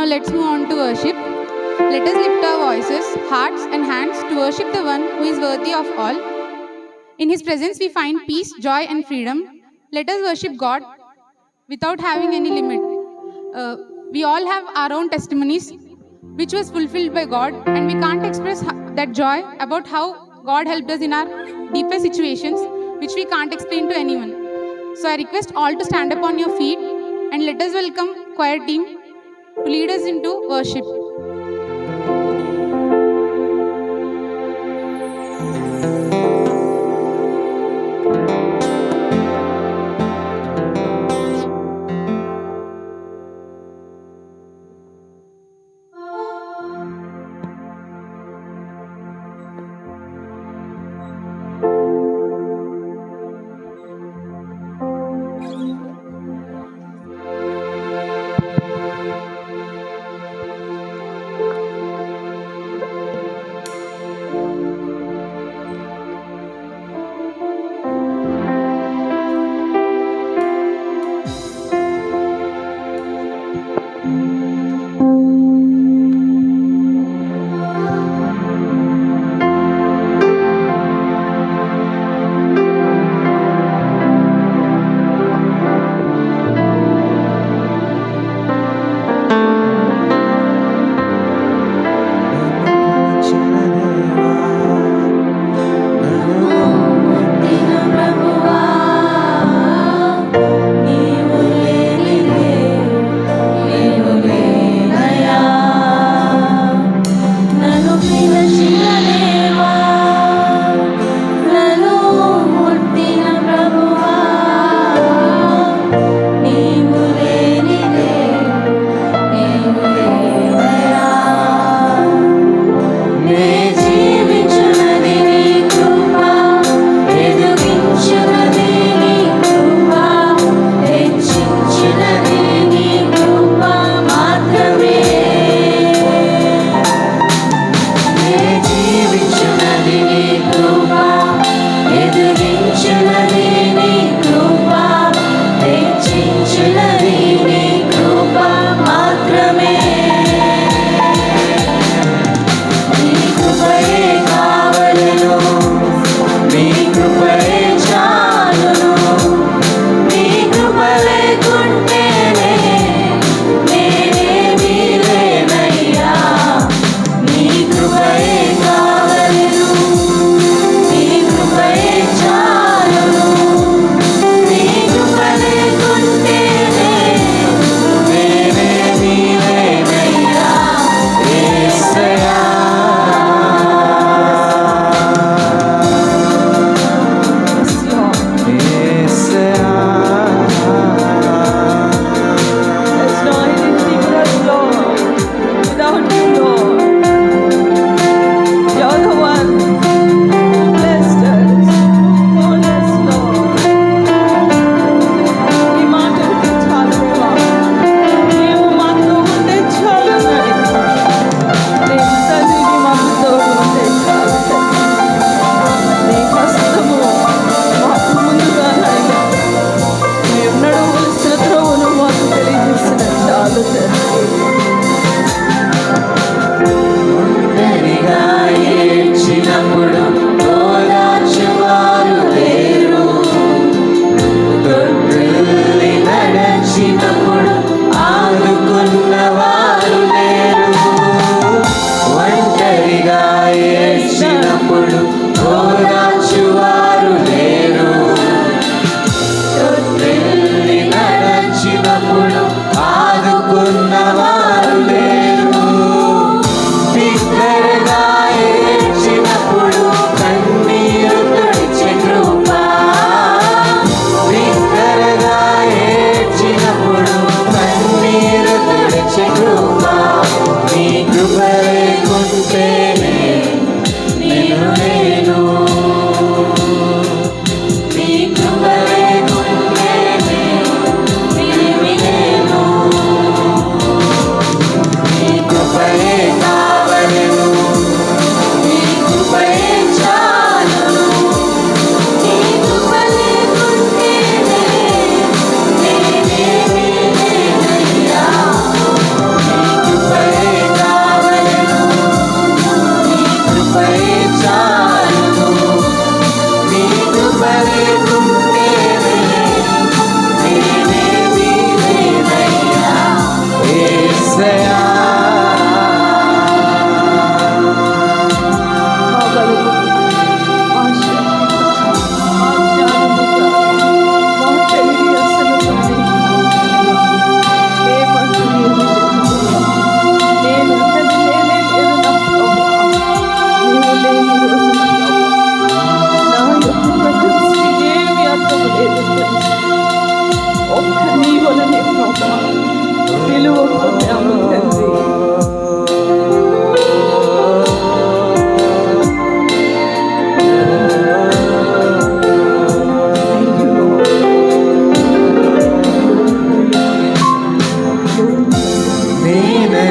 Now let's move on to worship. Let us lift our voices, hearts, and hands to worship the one who is worthy of all. In his presence, we find peace, joy, and freedom. Let us worship God without having any limit. Uh, we all have our own testimonies, which was fulfilled by God, and we can't express that joy about how God helped us in our deepest situations, which we can't explain to anyone. So I request all to stand up on your feet and let us welcome choir team to lead us into worship.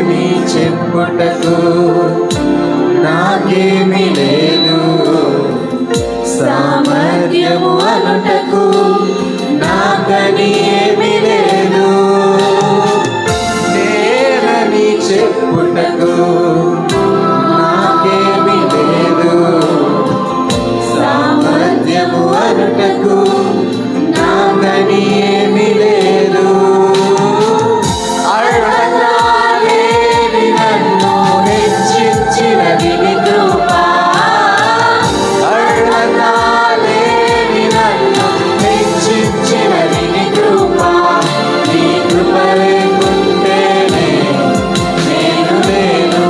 నేనని చెప్పుటకు నాకేమీ లేదు, సామర్థ్యము అనుటకు నాకని ఏమీ లేదు. నేనని చెప్పుటకు నాకేమీ లేదు, సామర్థ్యము అనుటకు నాకని ఏమీ లేదు. అర్హత లేని నన్ను హెచ్చించినది నీ కృప, అర్హత లేని నన్ను హెచ్చించినది నీ కృప. నీ కృప లేకుంటేనే నేను లేను,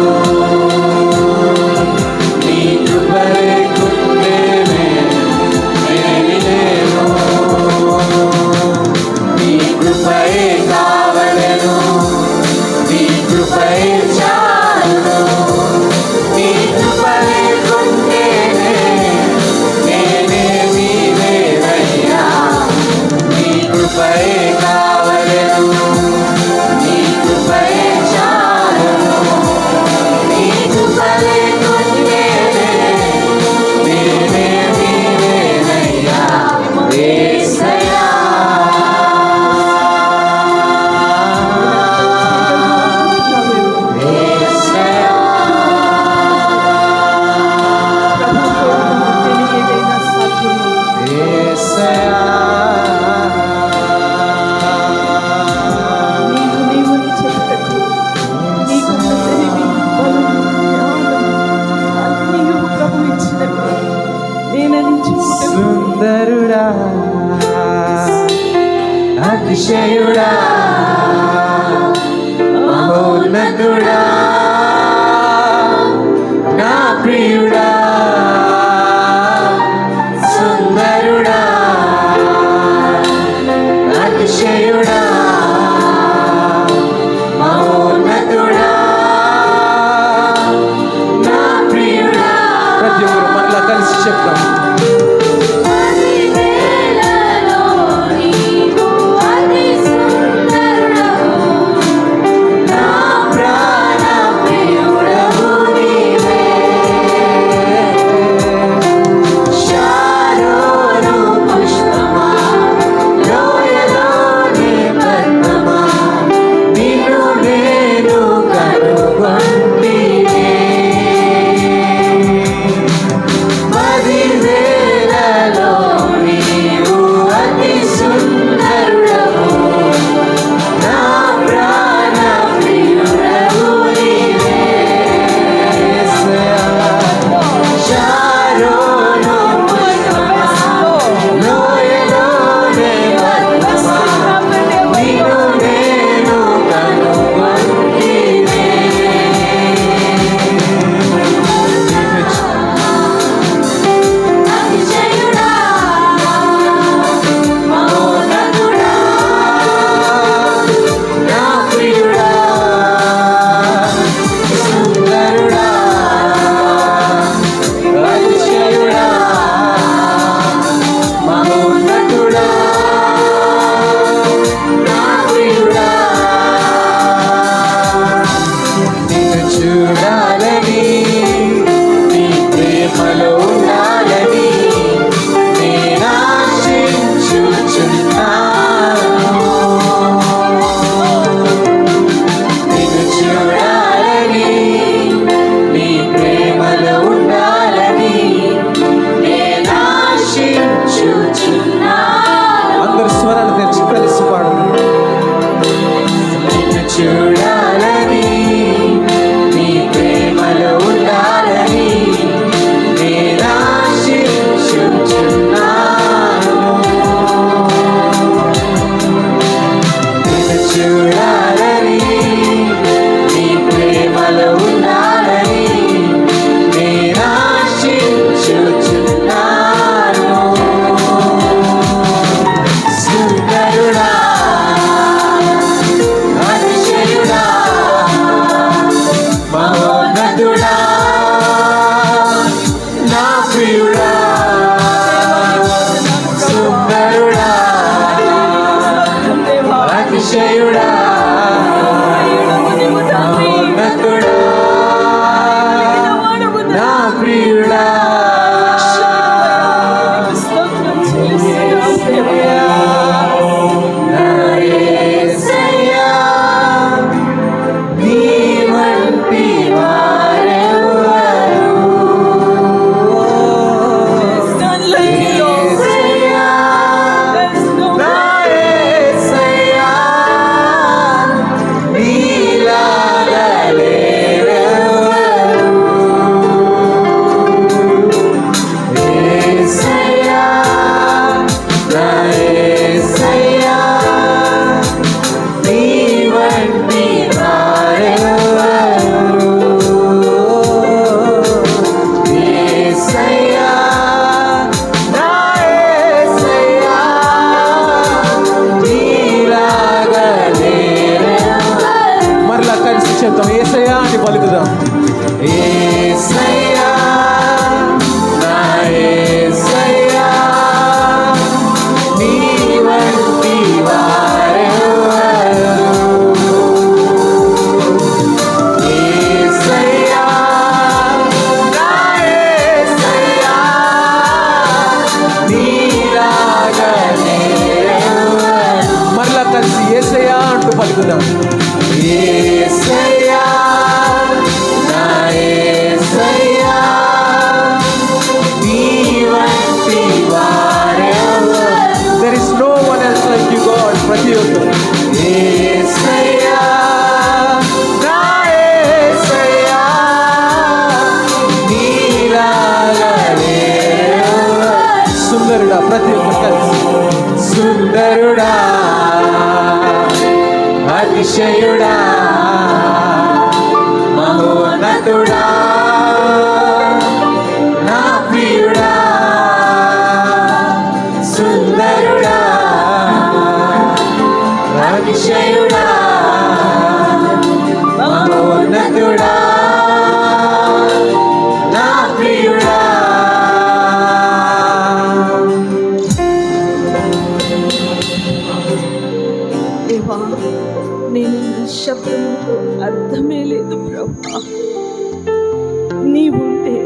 నీ కృప లేకుంటేనే నేను లేను. నీ కృపయే కావలెను, నీ కృపయే చాలును. నీ కృప లేకుంటేనే నేనేమీ లేనయ్యా. నీ కృపయే కావలెను, నీ కృపయే చాలును. నీ కృప లేకుంటేనే నేనేమీ లేనయ్యా. యేసయ్యా యేసయ్యా శబ్దం యేసయ్యా అని పలుకుదాం. యేసయ్యా నా యేసయ్యా నీ వంటి వారెవరు. యేసయ్యా నా యేసయ్యా నీలాగా లేరెవరు. మరలా కలిసి యేసయ్యా అంటూ పలుకుదాం. యేసయ్యా నా యేసయ్యా నీ వంటి వారెవరు. There is no one else like you, God. ప్రతి ఒక్కరు యేసయ్యా నా యేసయ్యా నీలాగా లేరెవరు. సుందరుడా, ప్రతి ఒక్కరు కలిసి సుందరుడా, అతిశయుడా, మహోన్నతుడా, నా ప్రియుడా, సుందరుడా, అతిశయుడా, మహోన్నతుడా, నా ప్రియుడా. దేవా, నేను శబ్దముతో అర్థమే లేదు ప్రభా. నీవుంటే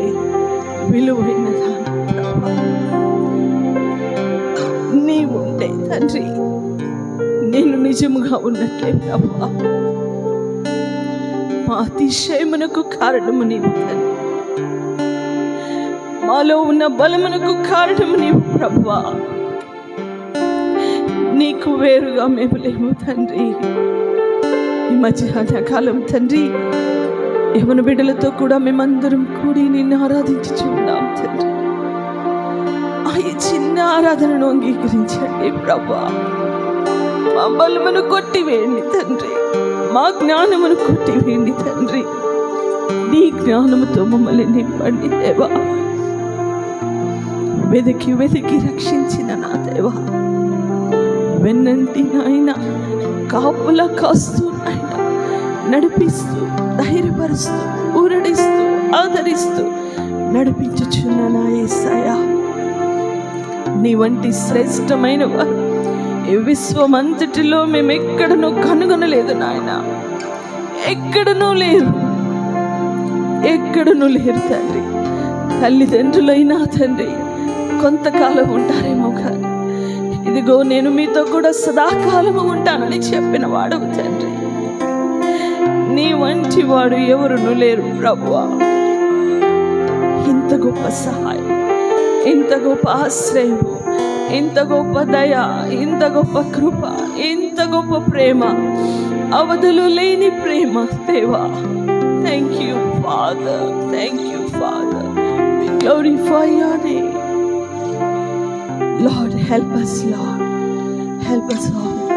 విలువైన దాని ప్రభా. నీవుంటే తండ్రి నేను నిజముగా ఉన్నట్లే ప్రభా. మా అతిశయమునకు కారణము నీవు తండ్రి. మాలో ఉన్న బలమునకు కారణము నీవు ప్రభా. నీకు వేరుగా మేము లేము తండ్రి. ఈ మధ్యాహ్న కాలం తండ్రి యవన బిడ్డలతో కూడా మేమందరం కూడి నిన్ను ఆరాధించుచున్నాం తండ్రి. ఆ ఈ చిన్న ఆరాధనను అంగీకరించండి ప్రభా. మా బలమును కొట్టివేయండి తండ్రి. మా జ్ఞానమును కొట్టివేయండి తండ్రి. నీ జ్ఞానముతో మమ్మల్ని నింపండి దేవా. వెతికి వెతికి రక్షించిన నా దేవా, వెన్నంటి నాయన కాపులా కాస్తూ నాయన నడిపిస్తూ ధైర్యపరుస్తూ ఊరడిస్తూ ఆదరిస్తూ నడిపించుచున్న నా యేసయ్యా, నీ వంటి శ్రేష్టమైన వారు ఈ విశ్వమంతటిలో మేము ఎక్కడనూ కనుగొనలేదు నాయన. ఎక్కడనూ లేరు, ఎక్కడనూ లేరు తండ్రి. తల్లిదండ్రులైనా తండ్రి కొంతకాలం ఉంటారేమో కానీ ఇదిగో నేను మీతో కూడా సదాకాలము ఉంటానని చెప్పిన వాడవు తండ్రి. నీ వంటి వాడు ఎవరును లేరు ప్రభువా. ఇంత గొప్ప సహాయం, ఇంత గొప్ప ఆశ్రయము, ఇంత గొప్ప దయ, ఇంత గొప్ప కృప, ఇంత గొప్ప ప్రేమ, అవధులు లేని ప్రేమ దేవా. Thank you father, thank you father. We glorify your name. Lord, help us, Lord. Help us, Lord.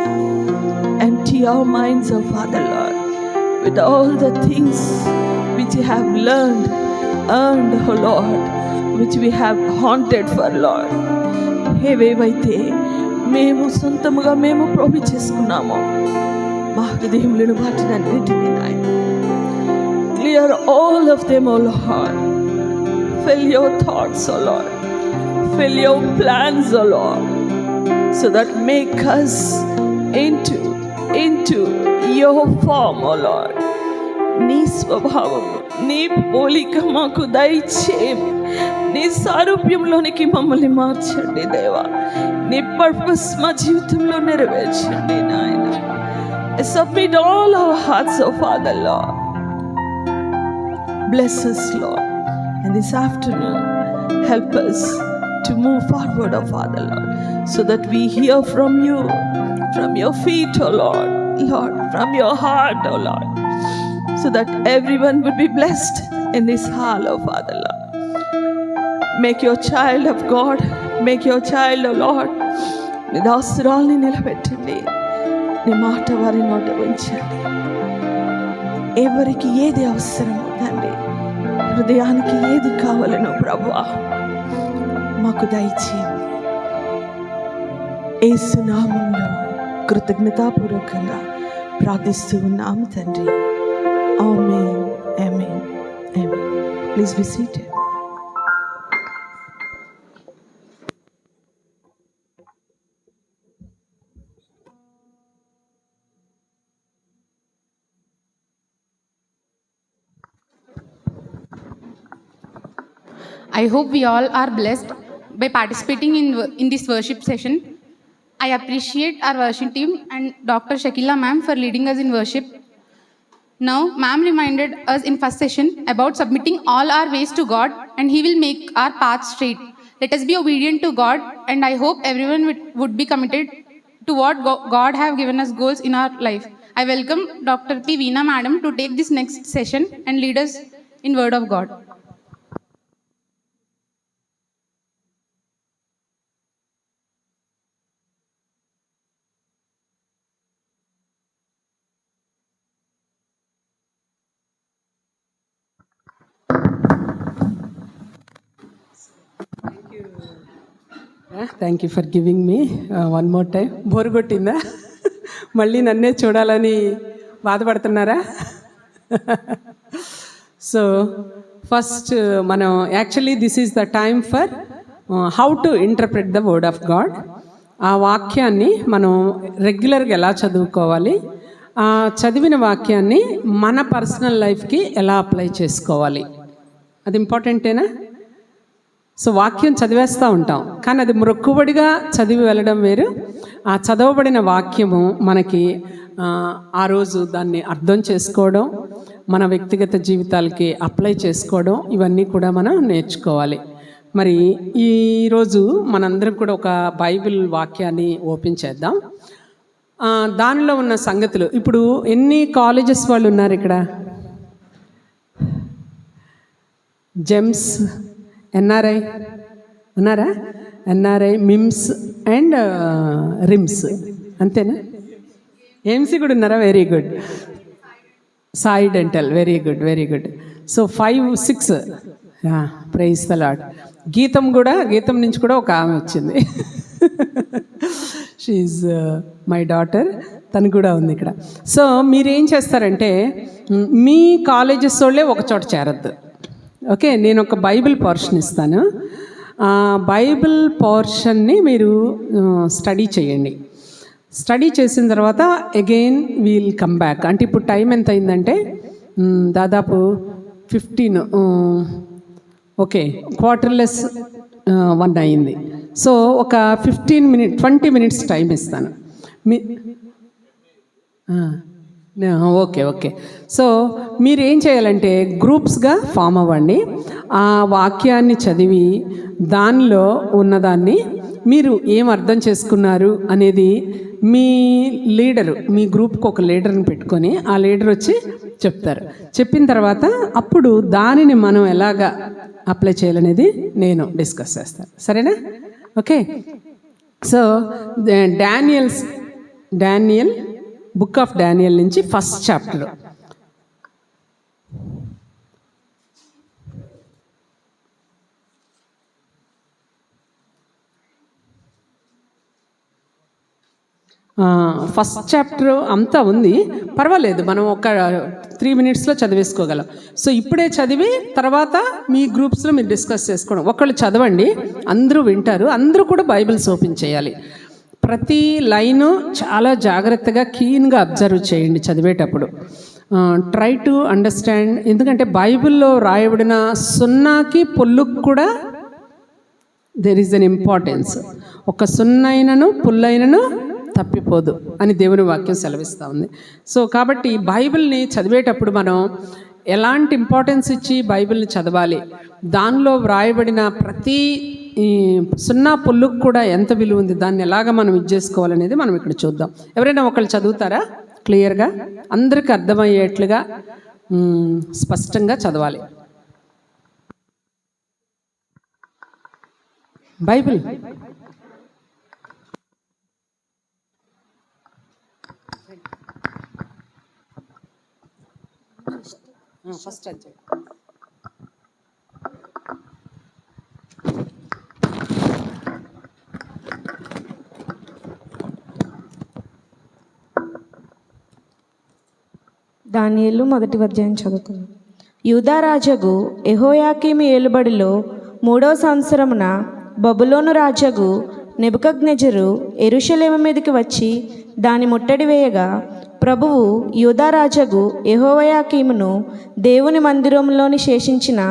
Empty our minds, oh Father, Lord, with all the things which we have learned, earned, oh Lord, which we have haunted for, Lord. ఏవేవైతే మేము సొంతముగా మేము ప్రోభి చేసుకున్నామో మా హృదయములను వాటినన్నిటినీ నాయన clear all of them, oh Lord. Fill your thoughts, oh Lord. Fill your plans, oh Lord, so that make us into your form, oh Lord. నీ స్వభావము, నీ పోలిక మాకు దయచేయండి. నీ సారూప్యంలోనికి మమ్మల్ని మార్చండి దేవా. నీ పర్పస్ మా జీవితంలో నెరవేర్చండి నాయన. I submit all our hearts, oh Father, Lord. Bless us, Lord. And this afternoon, help us to move forward, oh Father, Lord, so that we hear from you, from your feet, oh Lord, Lord, from your heart, oh Lord, so that everyone would be blessed in this hall, oh Father, Lord. Make your child of God, make your child, oh Lord, నీ దాసురాల్ని నిలబెట్టండి. నీ మాట వారి నోట ఉంచండి. ఎవరికి ఏది అవసరమో తండ్రి, హృదయానికి ఏది కావాలనో ప్రభువా మాకు దయచేయండి. యేసు నామములో కృతజ్ఞతాపూర్వకంగా ప్రార్థిస్తూ ఉన్నాము తండ్రి. Amen. Amen. Amen. Please be seated. I hope we all are blessed by participating in this worship session. I appreciate our worship team and Dr. Shakila ma'am for leading us in worship. Now, ma'am reminded us in first session about submitting all our ways to God and He will make our path straight. Let us be obedient to God, and I hope everyone would be committed to what God have given us goals in our life. I welcome Dr. P. Veena madam to take this next session and lead us in Word of God. Thank you for giving me one more time. Bore కొట్టిందా? మళ్ళీ నన్నే చూడాలని బాధపడుతున్నారా? So first మనం actually this is the time for how to interpret the word of God. ఆ వాక్యాన్ని మనం రెగ్యులర్గా ఎలా చదువుకోవాలి, ఆ చదివిన వాక్యాన్ని మన పర్సనల్ లైఫ్కి ఎలా అప్లై చేసుకోవాలి, అది ఇంపార్టెంటేనా? సో వాక్యం చదివేస్తూ ఉంటాం, కానీ అది మొక్కుబడిగా చదివి వెళ్ళడం వేరు. ఆ చదవబడిన వాక్యము మనకి ఆ రోజు దాన్ని అర్థం చేసుకోవడం, మన వ్యక్తిగత జీవితాలకి అప్లై చేసుకోవడం, ఇవన్నీ కూడా మనం నేర్చుకోవాలి. మరి ఈరోజు మనందరం కూడా ఒక బైబిల్ వాక్యాన్ని ఓపెన్ చేద్దాం. దానిలో ఉన్న సంగతులు, ఇప్పుడు ఎన్ని కాలేజెస్ వాళ్ళు ఉన్నారు ఇక్కడ? జెమ్స్, ఎన్ఆర్ఐ ఉన్నారా? ఎన్ఆర్ఐ, మిమ్స్ అండ్ రిమ్స్, అంతేనా? ఏమ్సీ కూడా ఉన్నారా? Very good. Sai dental, very good, very good. So 5, 6, praise the lord. GITAM కూడా, గీతం నుంచి కూడా ఒక ఆమె వచ్చింది. షీఈ్ మై డాటర్, తను కూడా ఉంది ఇక్కడ. సో మీరేం చేస్తారంటే, మీ కాలేజెస్ వాళ్ళే ఒక చోట చేరద్దు. ఓకే, నేను ఒక బైబిల్ పోర్షన్ ఇస్తాను. ఆ బైబిల్ పోర్షన్ని మీరు స్టడీ చేయండి. స్టడీ చేసిన తర్వాత అగైన్ వీల్ కమ్ బ్యాక్. అంటే ఇప్పుడు టైం ఎంత అయిందంటే దాదాపు 15, ఓకే, 1:15 అయింది. సో ఒక 20 మినిట్స్ టైం ఇస్తాను. Okay, okay. సో మీరు ఏం చేయాలంటే గ్రూప్స్గా ఫామ్ అవ్వండి. ఆ వాక్యాన్ని చదివి దానిలో ఉన్నదాన్ని మీరు ఏం అర్థం చేసుకున్నారు అనేది మీ లీడరు, మీ గ్రూప్కి ఒక లీడర్ని పెట్టుకొని ఆ లీడర్ వచ్చి చెప్తారు. చెప్పిన తర్వాత అప్పుడు దానిని మనం ఎలాగా అప్లై చేయాలనేది నేను డిస్కస్ చేస్తాను. సరేనా? Okay. So Daniel book of Daniel నుంచి ఫస్ట్ చాప్టర్. ఫస్ట్ చాప్టర్ అంతా ఉంది, పర్వాలేదు, మనం ఒక 3 మినిట్స్లో చదివేసుకోగలం. సో ఇప్పుడే చదివి తర్వాత మీ గ్రూప్స్లో మీరు డిస్కస్ చేసుకోవడం. ఒకళ్ళు చదవండి, అందరూ వింటారు, అందరూ కూడా బైబిల్స్ ఓపెన్ చేయాలి. ప్రతి లైను చాలా జాగ్రత్తగా కీన్గా అబ్జర్వ్ చేయండి చదివేటప్పుడు. Try to understand. ఎందుకంటే బైబిల్లో రాయబడిన సున్నాకి పొల్లుకు కూడా దెర్ ఈజ్ అన్ ఇంపార్టెన్స్. ఒక సున్నైనను పుల్లైనను తప్పిపోదు అని దేవుని వాక్యం సెలవిస్తూ ఉంది. సో కాబట్టి బైబిల్ని చదివేటప్పుడు మనం ఎలాంటి ఇంపార్టెన్స్ ఇచ్చి బైబిల్ని చదవాలి, దానిలో వ్రాయబడిన ప్రతి సున్నా పుల్లుకు కూడా ఎంత విలువ ఉంది, దాన్ని ఎలాగ మనం చేసుకోవాలనేది మనం ఇక్కడ చూద్దాం. ఎవరైనా ఒకళ్ళు చదువుతారా? క్లియర్గా అందరికీ అర్థమయ్యేట్లుగా స్పష్టంగా చదవాలి బైబిల్. ఫస్ట్ అధ్యాయం. దానియేలు 1వ అధ్యాయం చదువుకుందాం. యూదారాజగు యెహోయాకీము ఏలుబడిలో 3వ సంవత్సరమున బబులోను రాజగు నెబుకద్నెజరు యెరూషలేము మీదకి వచ్చి దాని ముట్టడి వేయగా, ప్రభువు యూదారాజగు యెహోయాకీమును దేవుని మందిరంలోని శేషించిన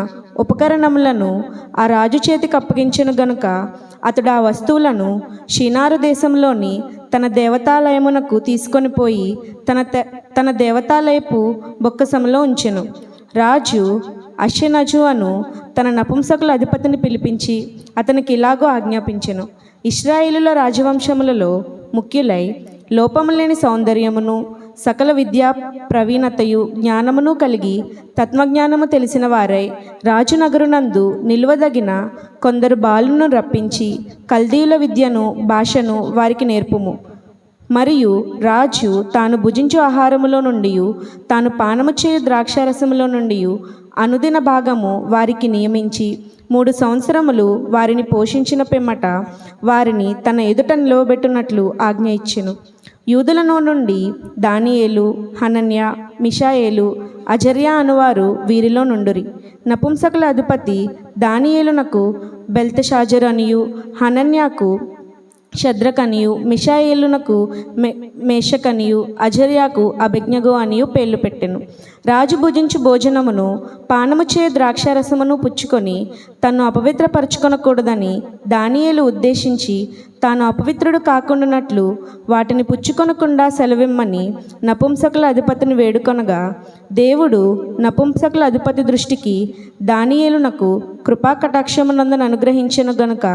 ఉపకరణములను ఆ రాజు చేతికి అప్పగించెను గనుక అతడు ఆ వస్తువులను షినారు దేశంలోని తన దేవతాలయమునకు తీసుకొని పోయి తన దేవతాలయపు బొక్కసములో ఉంచెను. రాజు అషెనజు అను తన నపుంసకుల అధిపతిని పిలిపించి అతనికి ఇలాగో ఆజ్ఞాపించెను. ఇశ్రాయేలుల రాజవంశములలో ముఖ్యులై లోపము లేని సౌందర్యమును సకల విద్యా ప్రవీణతయు జ్ఞానమును కలిగి తత్వజ్ఞానము తెలిసిన వారై రాజునగరునందు నిలువదగిన కొందరు బాలును రప్పించి కల్దీయుల విద్యను భాషను వారికి నేర్పుము. మరియు రాజు తాను భుజించు ఆహారములో నుండి తాను పానము చేయు ద్రాక్షారసములో నుండి అనుదిన భాగము వారికి నియమించి 3 సంవత్సరములు వారిని పోషించిన పిమ్మట వారిని తన ఎదుట నిలవబెట్టునట్లు ఆజ్ఞ ఇచ్చెను. యూదులలో నుండి దానియేలు, హనన్య, మిషాయేలు, అజర్యా అనువారు వీరిలో నుండురి. నపుంసకుల అధిపతి దానియేలునకు బెల్తెషాజరు అనియు, హనన్యాకు షద్రకనియు, మిషాయేలునకు మేషకనియు, అజర్యాకు అభిజ్ఞగో అనియు పేర్లు పెట్టెను. రాజు భుజించు భోజనమును పానము చేయ ద్రాక్షారసమును పుచ్చుకొని తన్ను అపవిత్రపరచుకొనకూడదని దానియేలు ఉద్దేశించి తాను అపవిత్రుడు కాకుండానట్లు వాటిని పుచ్చుకొనకుండా సెలవిమ్మని నపుంసకుల అధిపతిని వేడుకొనగా, దేవుడు నపుంసకుల అధిపతి దృష్టికి దానియేలునకు కృపా కటాక్షమునందును అనుగ్రహించెను గనుక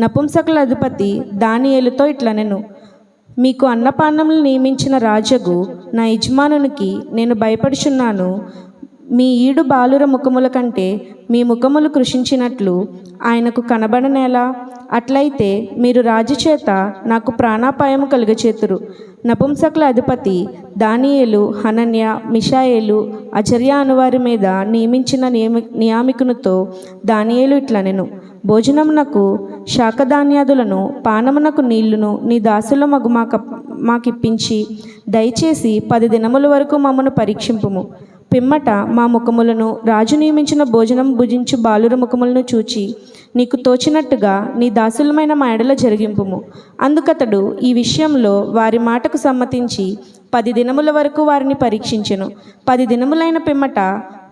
నపుంసకుల అధిపతి దానియేలుతో ఇట్లనెను: మీకు అన్నపానములు నియమించిన రాజగు నా యజమానునికి నేను భయపడుచున్నాను. మీ ఈడు బాలుర ముఖముల కంటే మీ ముఖములు కృషించినట్లు ఆయనకు కనబడనేలా? అట్లయితే మీరు రాజు చేత నాకు ప్రాణాపాయము కలుగచేతురు. నపుంసకుల అధిపతి దానియేలు, హనన్య, మిషాయేలు, అజర్యా అనువారి మీద నియమించిన నియామికునితో దానియేలు ఇట్లనెను: భోజనమునకు శాకధాన్యాదులను, పానమునకు నీళ్లును నీ దాసుల మగు మాకిప్పించి దయచేసి 10 దినముల వరకు మమ్మను పరీక్షింపుము. పిమ్మట మా ముఖములను రాజు నియమించిన భోజనం భుజించు బాలుర ముఖములను చూచి నీకు తోచినట్టుగా నీ దాసులమైన మా ఎడల జరిగింపుము. అందుకతడు ఈ విషయంలో వారి మాటకు సమ్మతించి 10 దినముల వరకు వారిని పరీక్షించెను. 10 దినములైన పిమ్మట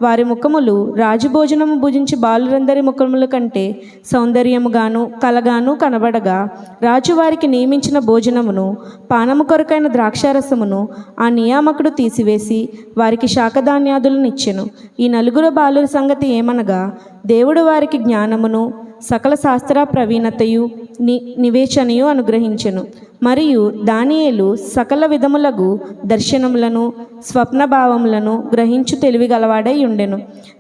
వారి ముఖములు రాజు భోజనము భుజించి బాలురందరి ముఖముల కంటే సౌందర్యముగాను కలగాను కనబడగా, రాజు వారికి నియమించిన భోజనమును పానము కొరకైన ద్రాక్షారసమును ఆ నియామకుడు తీసివేసి వారికి శాకధాన్యాదులను ఇచ్చెను. ఈ 4 బాలుల సంగతి ఏమనగా, దేవుడు వారికి జ్ఞానమును సకల శాస్త్ర ప్రవీణతయు నివేచనయు అనుగ్రహించెను. మరియు దానియేలు సకల విధములగు దర్శనములను స్వప్నభావములను గ్రహించు తెలివి గలవాడై ఉండెను.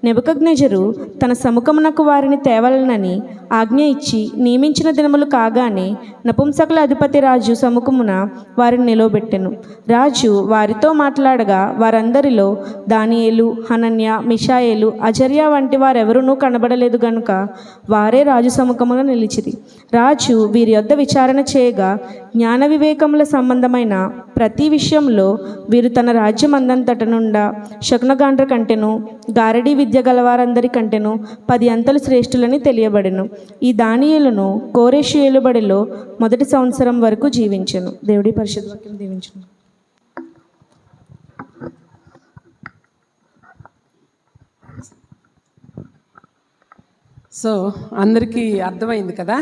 నెబుకద్నెజరు తన సముఖమునకు వారిని తేవలనని ఆజ్ఞ ఇచ్చి నియమించిన దినములు కాగానే నపుంసకుల అధిపతి రాజు సముఖమున వారిని నిలవబెట్టెను. రాజు వారితో మాట్లాడగా వారందరిలో దానియేలు, హనన్య, మిషాయేలు, అజర్యా వంటి వారెవరూనూ కనబడలేదు గనుక వారే రాజు సముఖమున నిలిచిరి. రాజు వీరి యొద్ద విచారణ చేయగా జ్ఞాన వివేకముల సంబంధమైన ప్రతి విషయంలో వీరు తన రాజ్యం అందంతట నుండా శకునగాండ్ర కంటెను, గారడీ విద్య గలవారందరి కంటెను 10 అంతలు శ్రేష్ఠులని తెలియబడెను. ఈ దానియేలును కోరెషు ఏలుబడిలో 1 సంవత్సరం వరకు జీవించెను. దేవుడి పరిశుద్ధ వాక్యం దీవించును. సో అందరికీ అర్థమైంది కదా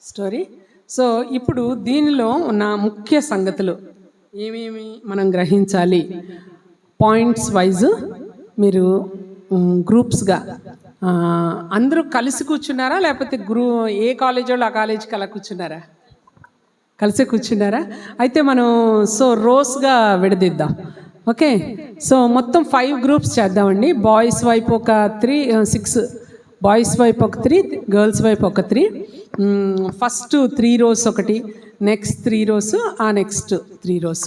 స్టోరీ. సో ఇప్పుడు దీనిలో ఉన్న ముఖ్య సంగతులు ఏమేమి మనం గ్రహించాలి, పాయింట్స్ వైజ్ మీరు గ్రూప్స్గా అందరూ కలిసి కూర్చున్నారా, లేకపోతే ఏ కాలేజ్ వాళ్ళు ఆ కాలేజీకి అలా కూర్చున్నారా? కలిసి కూర్చున్నారా? అయితే మనం రోస్గా విడదిద్దాం. ఓకే, సో మొత్తం 5 గ్రూప్స్ చేద్దామండి. బాయ్స్ వైపు ఒక 6, బాయ్స్ వైపు ఒక 3, గర్ల్స్ వైపు ఒక 3. ఫస్ట్ 3 rows ఒకటి, నెక్స్ట్ 3 rows, ఆ నెక్స్ట్ 3 rows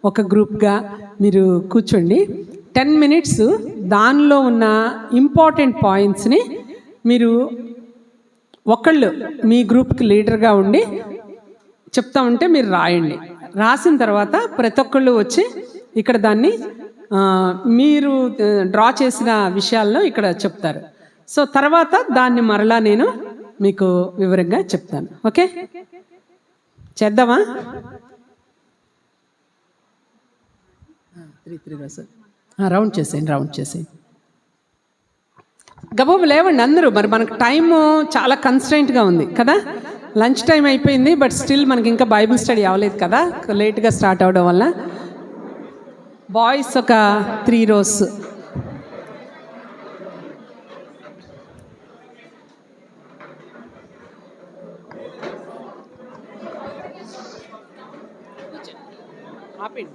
ఒక గ్రూప్గా మీరు కూర్చోండి. 10 minutes దానిలో ఉన్న ఇంపార్టెంట్ పాయింట్స్ని మీరు ఒకళ్ళు మీ గ్రూప్కి లీడర్గా ఉండి చెప్తా ఉంటే మీరు రాయండి. రాసిన తర్వాత ప్రతి ఒక్కళ్ళు వచ్చి ఇక్కడ దాన్ని మీరు డ్రా చేసిన విషయాలను ఇక్కడ చెప్తారు. సో తర్వాత దాన్ని మరలా నేను మీకు వివరంగా చెప్తాను. ఓకే, చేద్దామా? రౌండ్ చేసేయండి. గబాబు లేవండి అందరూ. మరి మనకు టైము చాలా కన్స్ట్రెయింట్గా ఉంది కదా, లంచ్ టైం అయిపోయింది. బట్ స్టిల్ మనకి ఇంకా బైబిల్ స్టడీ అవ్వలేదు కదా, లేట్గా స్టార్ట్ అవడం వల్ల. బాయ్స్ ఒక 3 rows. ఆపండి.